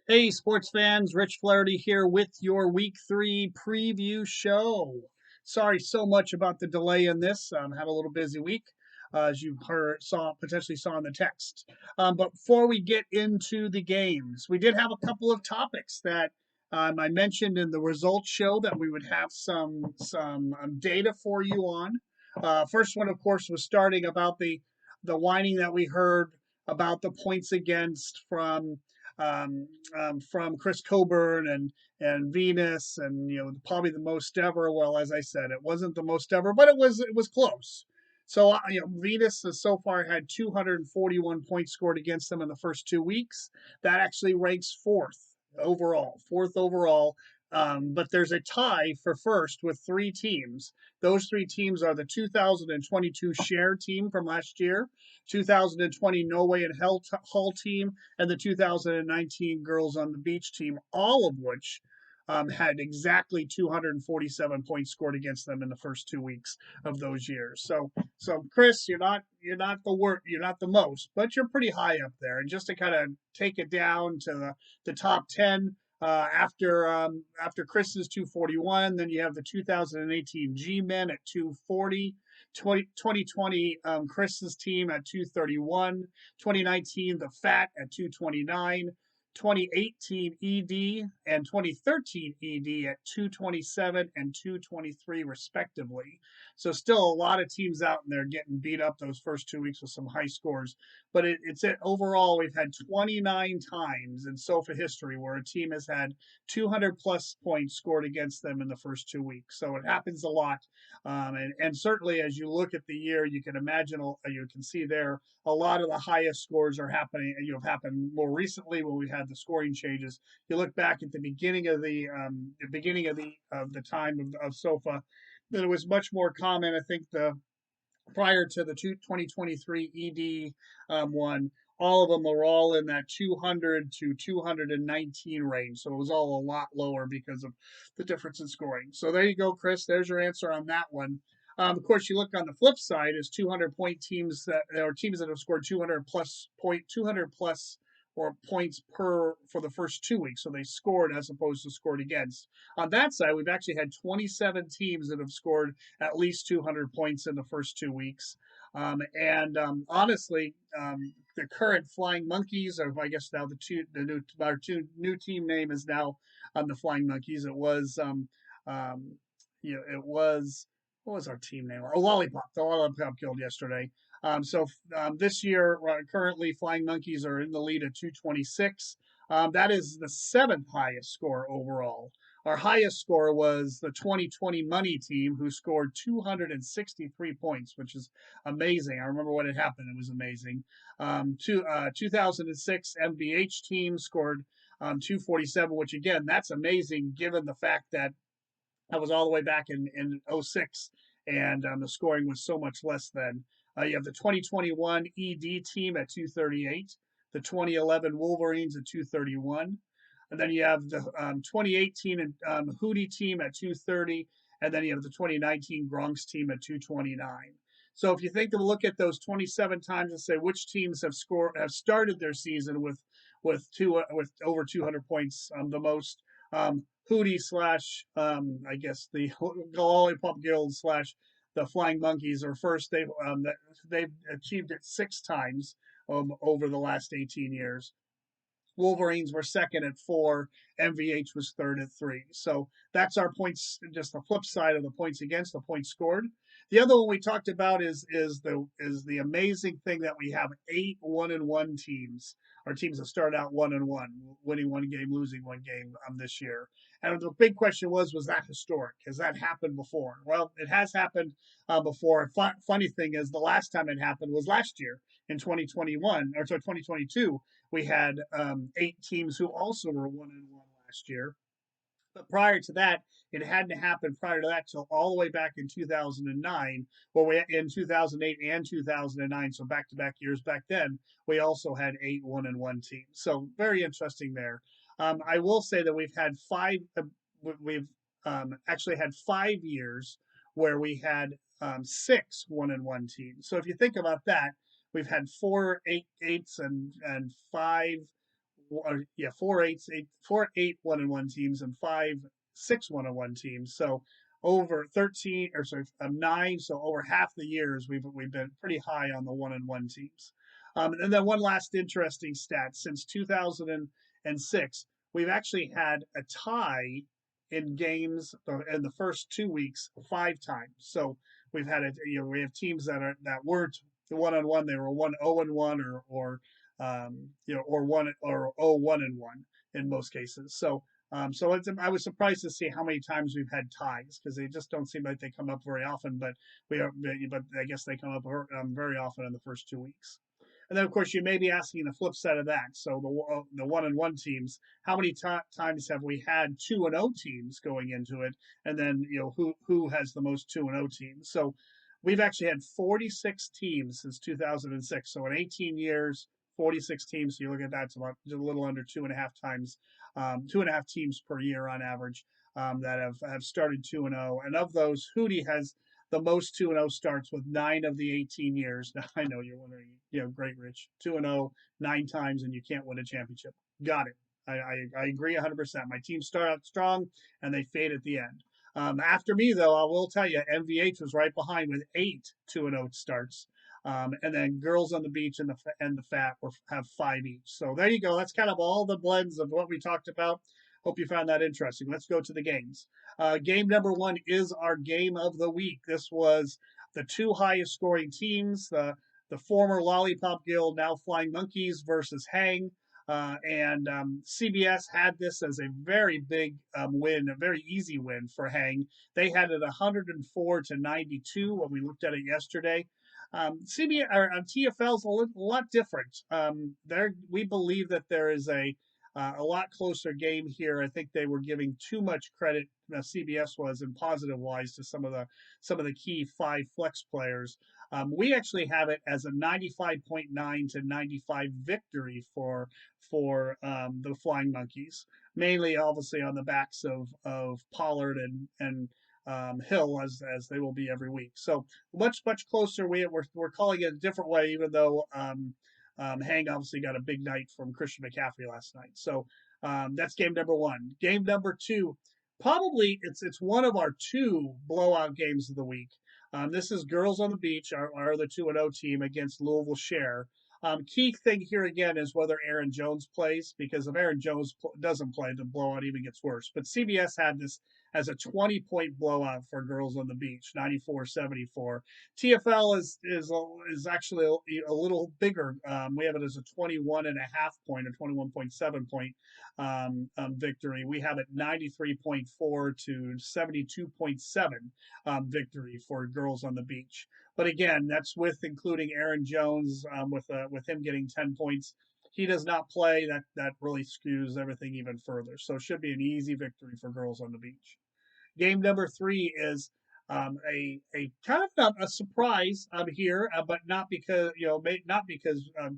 Hey, sports fans, Rich Flaherty here with your Week 3 preview show. Sorry so much about the delay in this. Had a little busy week, as you potentially saw in the text. But before we get into the games, we did have a couple of topics that I mentioned in the results show that we would have some data for you on. First one, of course, was starting about the whining that we heard about the points against from Chris Coburn and Venus, and probably the most ever. Well, as I said, it wasn't the most ever, but it was close. So Venus has so far had 241 points scored against them in the first 2 weeks. That actually ranks fourth overall. But there's a tie for first with three teams. Those three teams are the 2022 Share team from last year, 2020 Norway and Hull team, and the 2019 Girls on the Beach team, all of which had exactly 247 points scored against them in the first 2 weeks of those years. So Chris, you're not the most, but you're pretty high up there. And just to kind of take it down to the top 10. After Chris's 241, then you have the 2018 G-Men at 240, 2020 Chris's team at 231, 2019 the Fat at 229, 2018 ED and 2013 ED at 227 and 223 respectively. So still a lot of teams out in there getting beat up those first 2 weeks with some high scores. But it's it overall we've had 29 times in SOFA history where a team has had 200 plus points scored against them in the first 2 weeks. So it happens a lot. And certainly as you look at the year, you can imagine, you can see there a lot of the highest scores are happening. Have happened more recently when we had the scoring changes. You look back at the beginning of the time of SOFA, that it was much more common. I think the prior to the 2023 ED one, all of them were all in that 200 to 219 range. So it was all a lot lower because of the difference in scoring. So there you go, Chris. There's your answer on that one. Of course, you look on the flip side is 200 point teams that or teams that have scored 200 plus or points per for the first 2 weeks. So they scored as opposed to scored against. On that side, we've actually had 27 teams that have scored at least 200 points in the first 2 weeks. Honestly, the current Flying Monkeys, or I guess now our new team name is now the Flying Monkeys. It was it was what was our team name? Oh, Lollipop. The Lollipop Guild yesterday. This year, currently Flying Monkeys are in the lead at 226. That is the seventh highest score overall. Our highest score was the 2020 Money team, who scored 263 points, which is amazing. I remember when it happened; it was amazing. 2006 MBH team scored 247, which again, that's amazing given the fact that that was all the way back in '06, and the scoring was so much less then. You have the 2021 ED team at 238, the 2011 Wolverines at 231, and then you have the 2018 Hootie team at 230, and then you have the 2019 Gronks team at 229. So if you think to look at those 27 times and say which teams have started their season with over 200 points the most, Hootie slash I guess the Lollipop Guild slash the Flying Monkeys are first. They've achieved it 6 times over the last 18 years. Wolverines were second at 4. MVH was third at 3. So that's our points. Just the flip side of the points against, the points scored. The other one we talked about is the amazing thing that we have 8 1-1 teams. Our teams that started out 1-1, winning one game, losing one game this year. And the big question was that historic? Has that happened before? Well, it has happened before. Funny thing is, the last time it happened was last year in 2021 or 2022. We had 8 teams who also were 1-1 last year. But prior to that, it hadn't happened prior to that till all the way back in 2009. Well, we in 2008 and 2009, so back-to-back years back then, we also had 8 1-1 teams. So very interesting there. I will say that we've had five. We've actually had 5 years where we had 6 1-1 teams. So if you think about that, we've had 4 8 8s and 5 yeah, four eights, eight, four, eight one and one teams and five, six one and one teams. So over 13 or sorry, nine. So over half the years we've been pretty high on the one and one teams. And then one last interesting stat: since 2006, we've actually had a tie in games in the first 2 weeks 5 times. So we've had we have teams that weren't the one on one; they were 1-0-1 or 1-1 in most cases. So I was surprised to see how many times we've had ties because they just don't seem like they come up very often. But I guess they come up very often in the first 2 weeks. And then, of course, you may be asking the flip side of that. So the one and one teams, how many times have we had 2-0 teams going into it? And then who has the most 2-0 teams? So we've actually had 46 teams since 2006. So in 18 years, 46 teams. So you look at that, it's about just a little under 2.5 times, 2.5 teams per year on average that have started 2-0. And of those, Hootie has the most 2-0 starts with 9 of the 18 years. Now, I know you're wondering, great, Rich. 2-0, 9 times, and you can't win a championship. Got it. I agree 100%. My team start out strong and they fade at the end. After me, though, I will tell you, MVH was right behind with 8 2-0 starts. And then Girls on the Beach and the Fat have 5 each. So there you go. That's kind of all the blends of what we talked about. Hope you found that interesting. Let's go to the games. Game number one is our game of the week. This was the two highest scoring teams, the former Lollipop Guild, now Flying Monkeys versus Hang. And CBS had this as a very big win, a very easy win for Hang. They had it 104-92 when we looked at it yesterday. CBS or TFL is a lot different. There, we believe that there is a lot closer game here. I think they were giving too much credit. CBS was in positive wise to some of the key five flex players. We actually have it as a 95.9-95 victory for the Flying Monkeys, mainly obviously on the backs of Pollard and Hill as they will be every week. So much closer. We're calling it a different way, even though Hang obviously got a big night from Christian McCaffrey last night. So that's game number one. Game number two, probably it's one of our two blowout games of the week. This is Girls on the Beach, our other 2-0 team against Louisville Share. Key thing here again is whether Aaron Jones plays, because if Aaron Jones doesn't play, the blowout even gets worse. But CBS had this as a 20-point blowout for Girls on the Beach, 94-74. TFL is actually a little bigger. We have it as a 21.5 point or 21.7 point victory. We have it 93.4-72.7 victory for Girls on the Beach. But again, that's with including Aaron Jones with him getting 10 points. He does not play. That really skews everything even further. So it should be an easy victory for Girls on the Beach. Game number three is a kind of not a surprise here, but not because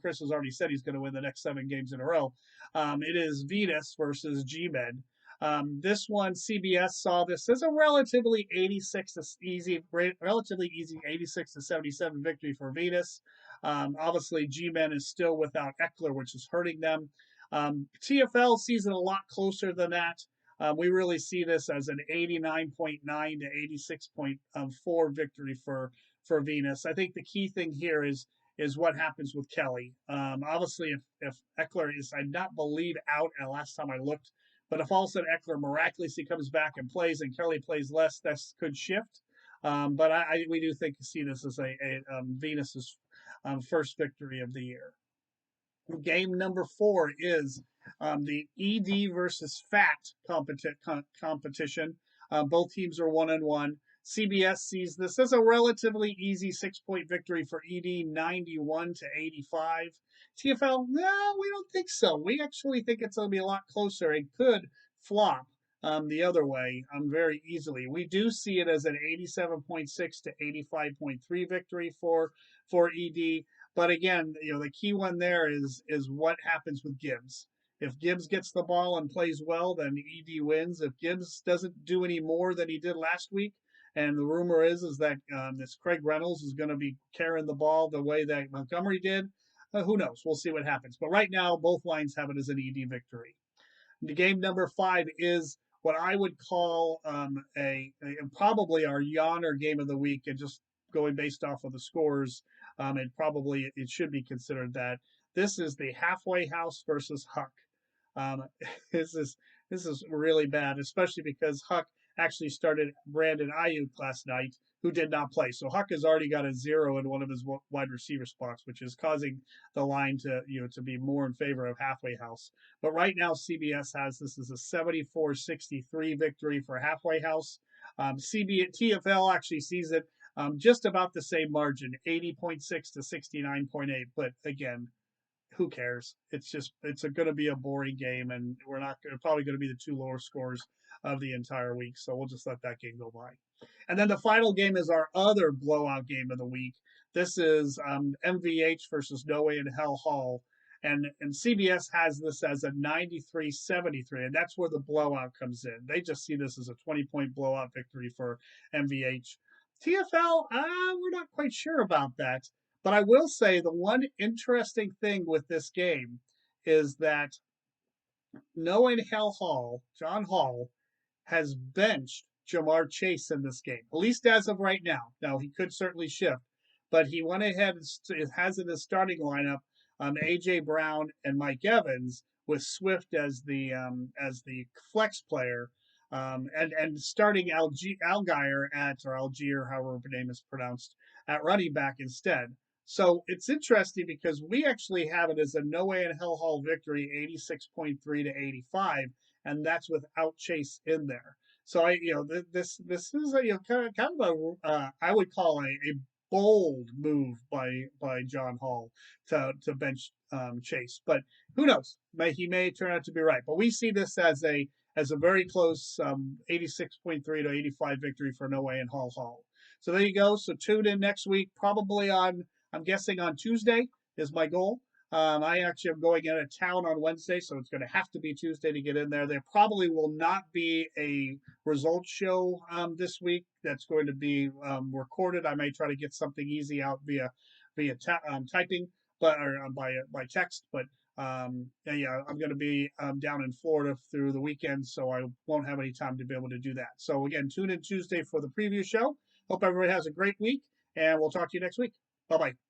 Chris has already said he's going to win the next 7 games in a row. It is Venus versus G-Med. This one, CBS saw this as a relatively easy 86-77 victory for Venus. Obviously, G-Men is still without Eckler, which is hurting them. TFL sees it a lot closer than that. We really see this as an 89.9-86.4 victory for Venus. I think the key thing here is what happens with Kelly. Obviously, if Eckler is, I not believe out last time I looked, but if all of a sudden Eckler miraculously comes back and plays and Kelly plays less, that could shift. But we do think see this as a Venus's first victory of the year. Game number four is the ED versus FAT competition. Both teams are 1-1. CBS sees this as a relatively easy 6 point victory for ED, 91-85. TFL, no, we don't think so. We actually think it's going to be a lot closer. It could flop the other way very easily. We do see it as an 87.6-85.3 victory for ED. But again, the key one there is what happens with Gibbs. If Gibbs gets the ball and plays well, then ED wins. If Gibbs doesn't do any more than he did last week, and the rumor is that this Craig Reynolds is going to be carrying the ball the way that Montgomery did, Who knows? We'll see what happens. But right now, both lines have it as an ED victory. The game number 5 is what I would call probably our yawner game of the week, and just going based off of the scores, and probably it should be considered that. This is the halfway house versus Huck. Um, this is this is really bad, especially because Huck actually started Brandon Ayuk last night, who did not play. So Huck has already got a 0 in one of his wide receiver spots, which is causing the line to to be more in favor of halfway house. But right now, CBS has this is a 74-63 victory for halfway house. TFL actually sees it just about the same margin, 80.6 to 69.8. But again, who cares? It's going to be a boring game, and we're not probably going to be the two lower scores of the entire week. So we'll just let that game go by. And then the final game is our other blowout game of the week. This is MVH versus No Way in Hell Hall. And CBS has this as a 93-73, and that's where the blowout comes in. They just see this as a 20-point blowout victory for MVH. TFL, we're not quite sure about that. But I will say the one interesting thing with this game is that No in Hell Hall, John Hall, has benched Jamar Chase in this game, at least as of right now. Now, he could certainly shift, but he went ahead and has in his starting lineup A.J. Brown and Mike Evans, with Swift as the flex player, and starting Algier or Algier, however the name is pronounced, at running back instead. So it's interesting because we actually have it as a No Way in Hell Hall victory, 86.3 to 85, and that's without Chase in there. So this is a kind of a I would call a bold move by John Hall to bench Chase, but who knows? He may turn out to be right. But we see this as a very close 86.3 to 85 victory for No Way in Hall Hall. So there you go. So tune in next week, probably on I'm guessing on Tuesday is my goal. I actually am going out of town on Wednesday, so it's going to have to be Tuesday to get in there. There probably will not be a results show this week. That's going to be recorded. I may try to get something easy out via typing, but or by text. But yeah, I'm going to be down in Florida through the weekend, so I won't have any time to be able to do that. So again, tune in Tuesday for the preview show. Hope everybody has a great week, and we'll talk to you next week. Bye bye.